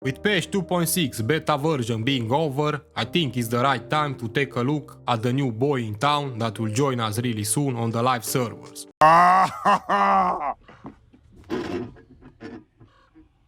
With patch 2.6 beta version being over, I think it's the right time to take a look at the new boy in town that will join us really soon on the live servers. Oh,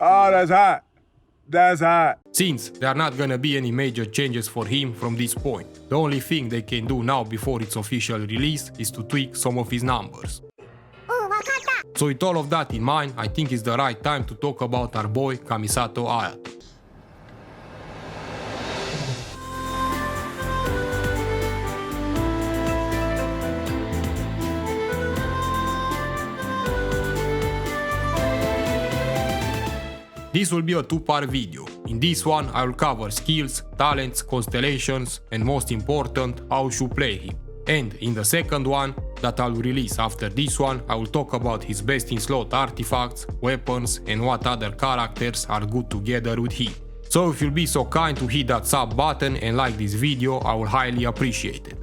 that's hot. That's hot. Since there are not gonna be any major changes for him from this point, the only thing they can do now before its official release is to tweak some of his numbers. So with all of that in mind, I think it's the right time to talk about our boy Kamisato Ayato. This will be a two-part video. In this one, I will cover skills, talents, constellations, and most important, how you should play him. And in the second one, that I will release after this one, I will talk about his best in slot artifacts, weapons, and what other characters are good together with him. So if you'll be so kind to hit that sub button and like this video, I will highly appreciate it.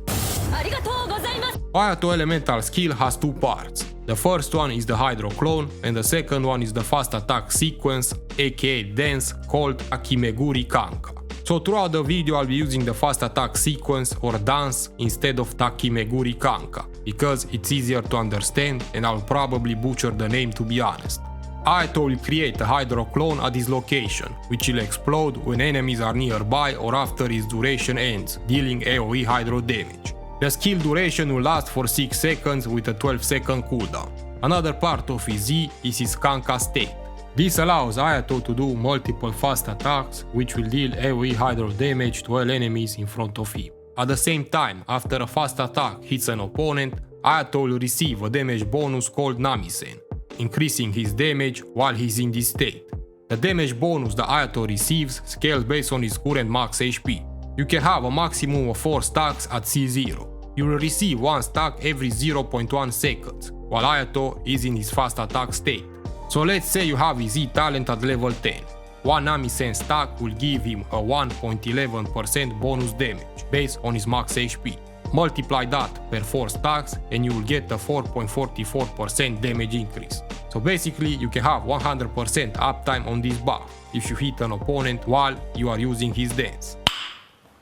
Ayato elemental skill has two parts. The first one is the Hydro Clone and the second one is the fast attack sequence, aka dance, called Takimeguri Kanka. So throughout the video I'll be using the fast attack sequence or dance instead of Takimeguri Kanka, because it's easier to understand and I'll probably butcher the name, to be honest. Ayato will create a Hydro Clone at his location, which will explode when enemies are nearby or after its duration ends, dealing AoE Hydro damage. The skill duration will last for 6 seconds with a 12-second cooldown. Another part of his Z is his Kanka state. This allows Ayato to do multiple fast attacks which will deal AoE Hydro damage to all enemies in front of him. At the same time, after a fast attack hits an opponent, Ayato will receive a damage bonus called Namisen, increasing his damage while he's in this state. The damage bonus that Ayato receives scales based on his current max HP. You can have a maximum of 4 stacks at C0. You will receive 1 stack every 0.1 seconds, while Ayato is in his fast attack state. So let's say you have his Z talent at level 10. 1 Namisen stack will give him a 1.11% bonus damage based on his max HP. Multiply that per 4 stacks and you will get a 4.44% damage increase. So basically you can have 100% uptime on this buff if you hit an opponent while you are using his dance.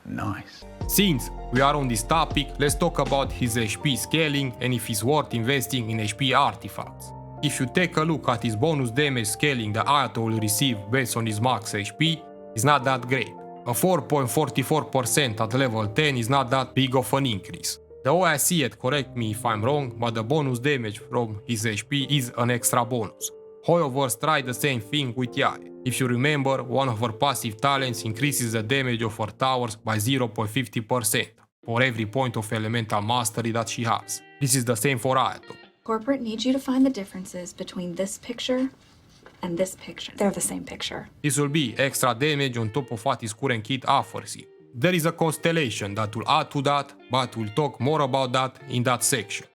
Nice. Since we are on this topic, let's talk about his HP scaling and if it's worth investing in HP artifacts. If you take a look at his bonus damage scaling that Ayato will receive based on his max HP, it's not that great. A 4.44% at level 10 is not that big of an increase. The way I see it, correct me if I'm wrong, but the bonus damage from his HP is an extra bonus. However, try the same thing with Yae. If you remember, one of her passive talents increases the damage of her towers by 0.50% for every point of elemental mastery that she has. This is the same for Ayato. Corporate needs you to find the differences between this picture and this picture. They're the same picture. This will be extra damage on top of what his current kit offers him. There is a constellation that will add to that, but we'll talk more about that in that section.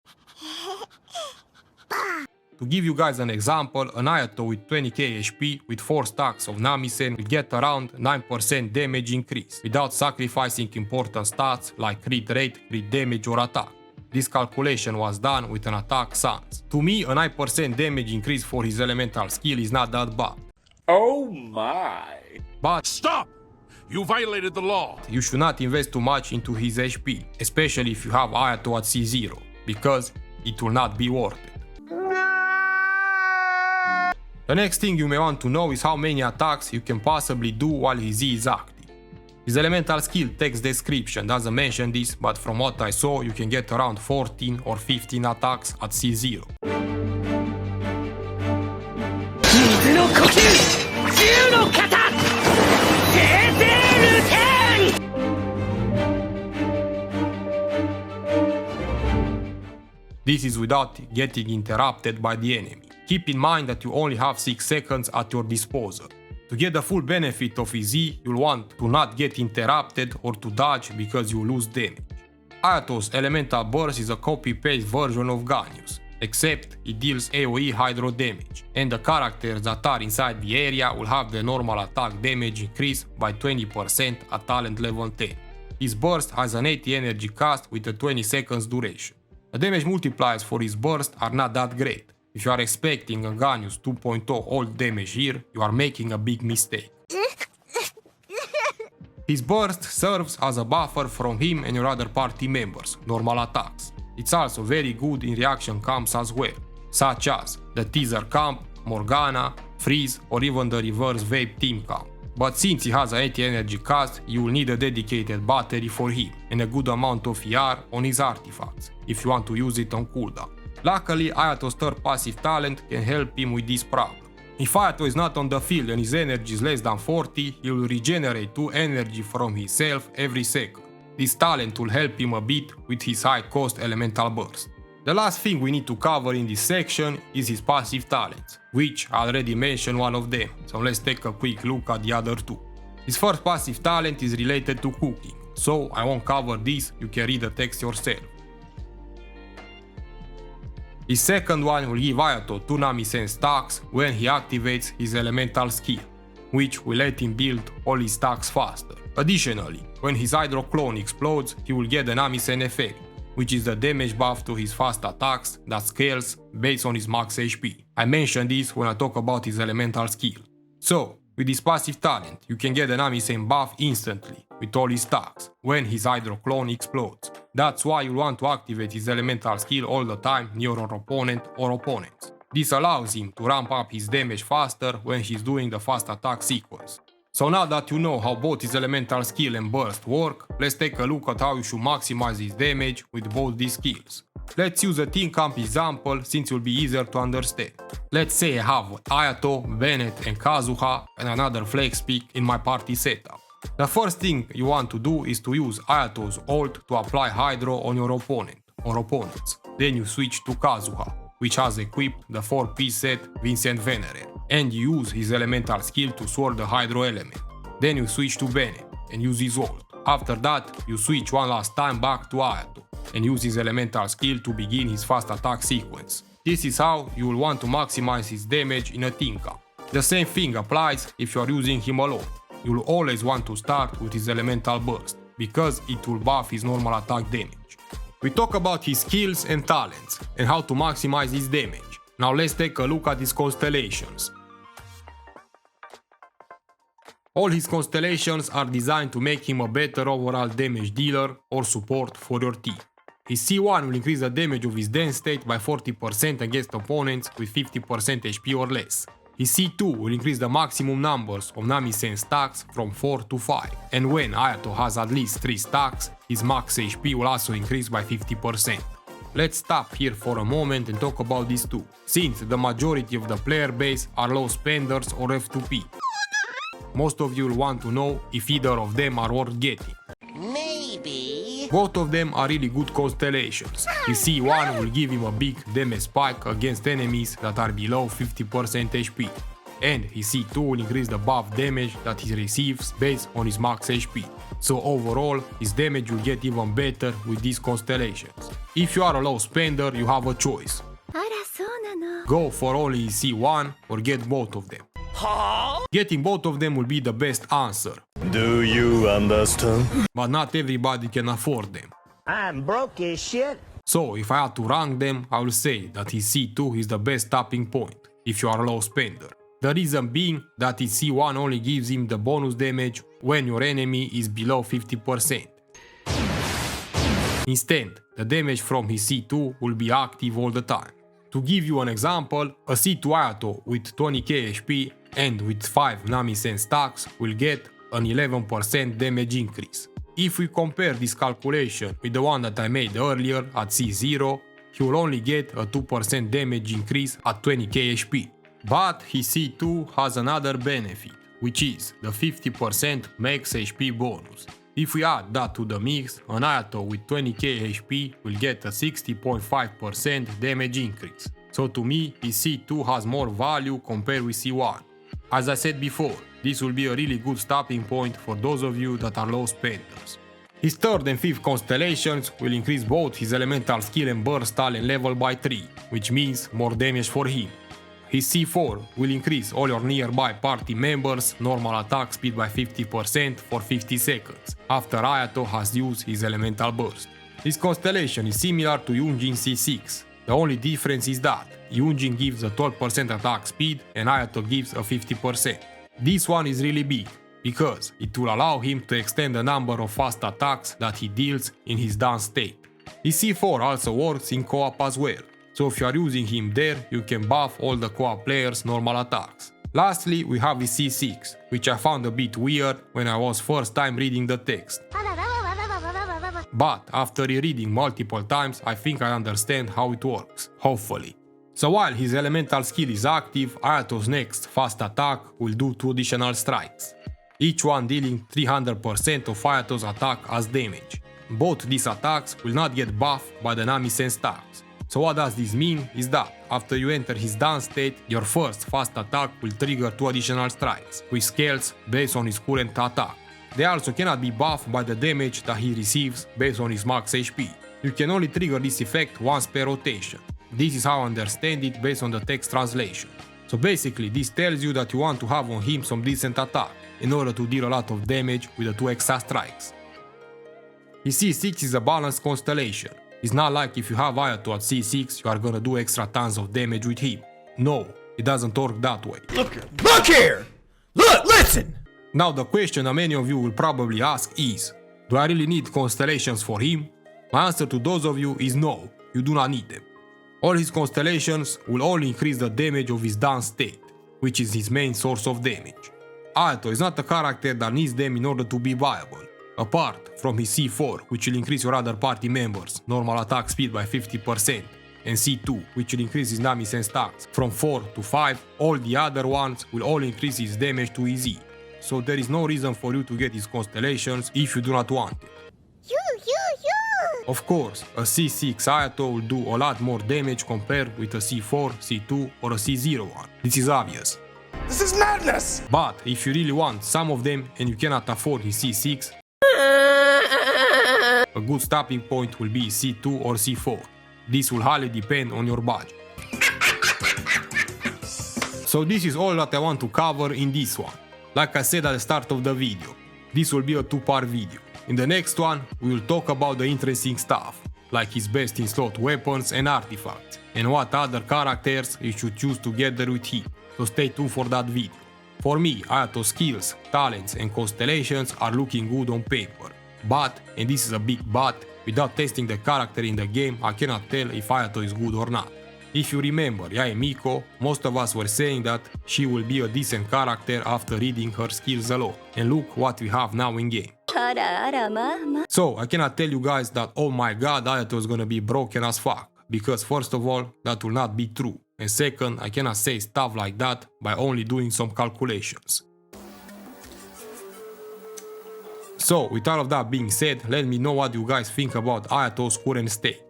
To give you guys an example, an Ayato with 20k HP with 4 stacks of Namisen will get around 9% damage increase without sacrificing important stats like crit rate, crit damage or attack. This calculation was done with an attack sans. To me, a 9% damage increase for his elemental skill is not that bad. Oh my. But Stop! You violated the law. you should not invest too much into his HP, especially if you have Ayato at C0, because it will not be worth it. The next thing you may want to know is how many attacks you can possibly do while his Z is active. His elemental skill text description doesn't mention this, but from what I saw you can get around 14 or 15 attacks at C0. This is without getting interrupted by the enemy. Keep in mind that you only have 6 seconds at your disposal. To get the full benefit of his Z, you'll want to not get interrupted or to dodge because you lose damage. Ayato's elemental burst is a copy-paste version of Ganius, except it deals AoE Hydro damage, and the characters that are inside the area will have the normal attack damage increased by 20% at talent level 10. His burst has an 80 energy cost with a 20 seconds duration. The damage multipliers for his burst are not that great. If you are expecting a Ganius 2.0 old damage here, you are making a big mistake. His burst serves as a buffer from him and your other party members, normal attacks. It's also very good in reaction camps as well, such as the Teaser camp, Morgana, Freeze, or even the reverse Vape team camp. But since he has an anti-energy cast, you will need a dedicated battery for him and a good amount of ER on his artifacts, if you want to use it on cooldown. Luckily, Ayato's third passive talent can help him with this problem. If Ayato is not on the field and his energy is less than 40, he will regenerate 2 energy from himself every second. This talent will help him a bit with his high cost elemental burst. The last thing we need to cover in this section is his passive talents, which I already mentioned one of them, so let's take a quick look at the other 2. His first passive talent is related to cooking, so I won't cover this, you can read the text yourself. His second one will give Ayato 2 Nami-Sen stacks when he activates his elemental skill, which will let him build all his stacks faster. Additionally, when his Hydro clone explodes, he will get the Nami-Sen effect, which is the damage buff to his fast attacks that scales based on his max HP. I mentioned this when I talk about his elemental skill. So, with his passive talent, you can get the Nami-Sen buff instantly with all his stacks when his Hydro clone explodes. That's why you want to activate his elemental skill all the time near an opponent or opponents. This allows him to ramp up his damage faster when he's doing the fast attack sequence. So now that you know how both his elemental skill and burst work, let's take a look at how you should maximize his damage with both these skills. Let's use a team camp example since it will be easier to understand. Let's say I have Ayato, Bennett and Kazuha and another flex pick in my party setup. The first thing you want to do is to use Ayato's ult to apply Hydro on your opponent or opponents. Then you switch to Kazuha, which has equipped the 4-piece set Vincent Venerer, and you use his elemental skill to sword the Hydro element. Then you switch to Bennett and use his ult. After that, you switch one last time back to Ayato and use his elemental skill to begin his fast attack sequence. This is how you will want to maximize his damage in a team camp. The same thing applies if you are using him alone. You will always want to start with his elemental burst, because it will buff his normal attack damage. We talk about his skills and talents, and how to maximize his damage. Now let's take a look at his constellations. All his constellations are designed to make him a better overall damage dealer or support for your team. His C1 will increase the damage of his Dance state by 40% against opponents with 50% HP or less. His C2 will increase the maximum numbers of Nami-Sen stacks from 4 to 5, and when Ayato has at least 3 stacks, his max HP will also increase by 50%. Let's stop here for a moment and talk about these two, since the majority of the player base are low spenders or F2P. Most of you will want to know if either of them are worth getting. Maybe. Both of them are really good constellations. His C1 will give him a big damage spike against enemies that are below 50% HP, and his C2 will increase the buff damage that he receives based on his max HP. So overall, his damage will get even better with these constellations. If you are a low spender, you have a choice. Go for only his C1 or get both of them. Getting both of them will be the best answer. Do you understand? But not everybody can afford them. I'm broke as shit. So if I had to rank them, I will say that his C2 is the best tapping point if you are a low spender. The reason being that his C1 only gives him the bonus damage when your enemy is below 50%. Instead, the damage from his C2 will be active all the time. To give you an example, a C2 Ayato with 20k HP and with 5 Nami-Sen stacks will get an 11% damage increase. If we compare this calculation with the one that I made earlier at C0, he will only get a 2% damage increase at 20k HP. But his C2 has another benefit, which is the 50% max HP bonus. If we add that to the mix, an Ayato with 20k HP will get a 60.5% damage increase. So to me, his C2 has more value compared with C1. As I said before, this will be a really good stopping point for those of you that are low spenders. His third and fifth constellations will increase both his elemental skill and burst talent level by 3, which means more damage for him. His C4 will increase all your nearby party members' normal attack speed by 50% for 50 seconds, after Ayato has used his elemental burst. This constellation is similar to Yunjin C6. The only difference is that Yunjin gives a 12% attack speed and Ayato gives a 50%. This one is really big, because it will allow him to extend the number of fast attacks that he deals in his down state. His C4 also works in co-op as well, so if you are using him there, you can buff all the co-op players' normal attacks. Lastly, we have his C6, which I found a bit weird when I was first time reading the text. But after rereading multiple times, I think I understand how it works, hopefully. So while his elemental skill is active, Hayato's next fast attack will do 2 additional strikes, each one dealing 300% of Hayato's attack as damage. Both these attacks will not get buffed by the Nami Sense tags. So what does this mean is that after you enter his down state, your first fast attack will trigger 2 additional strikes, which scales based on his current attack. They also cannot be buffed by the damage that he receives based on his max HP. You can only trigger this effect once per rotation. This is how I understand it based on the text translation. So basically this tells you that you want to have on him some decent attack in order to deal a lot of damage with the 2 extra strikes. His C6 is a balanced constellation. It's not like if you have Hayato at C6 you are gonna do extra tons of damage with him. No, it doesn't work that way. Look here! Look, listen! Now the question that many of you will probably ask is, do I really need constellations for him? My answer to those of you is no, you do not need them. All his constellations will only increase the damage of his down state, which is his main source of damage. Hayato is not a character that needs them in order to be viable. Apart from his C4, which will increase your other party members' normal attack speed by 50%, and C2, which will increase his Nami Sense stats from 4 to 5, all the other ones will all increase his damage to his E. So there is no reason for you to get his constellations if you do not want it. Of course, a C6 Hayato will do a lot more damage compared with a C4, C2 or a C0 one. This is obvious. This is madness! But if you really want some of them and you cannot afford his C6, a good stopping point will be C2 or C4. This will highly depend on your budget. So this is all that I want to cover in this one. Like I said at the start of the video, this will be a 2-part video. In the next one, we will talk about the interesting stuff, like his best in slot weapons and artifacts, and what other characters you should choose together with him, so stay tuned for that video. For me, Hayato's skills, talents and constellations are looking good on paper, but, and this is a big but, without testing the character in the game I cannot tell if Hayato is good or not. If you remember Yae Miko, most of us were saying that she will be a decent character after reading her skills alone, and look what we have now in game. So I cannot tell you guys that oh my god Hayato is gonna be broken as fuck, because first of all that will not be true, and second I cannot say stuff like that by only doing some calculations. So with all of that being said, let me know what you guys think about Hayato's current state.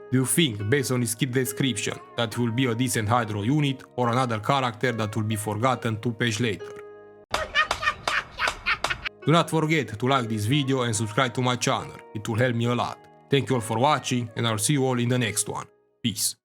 Do you think, based on his skill description, that he will be a decent Hydro unit or another character that will be forgotten 2 pages later? Do not forget to like this video and subscribe to my channel, it will help me a lot. Thank you all for watching and I'll see you all in the next one. Peace.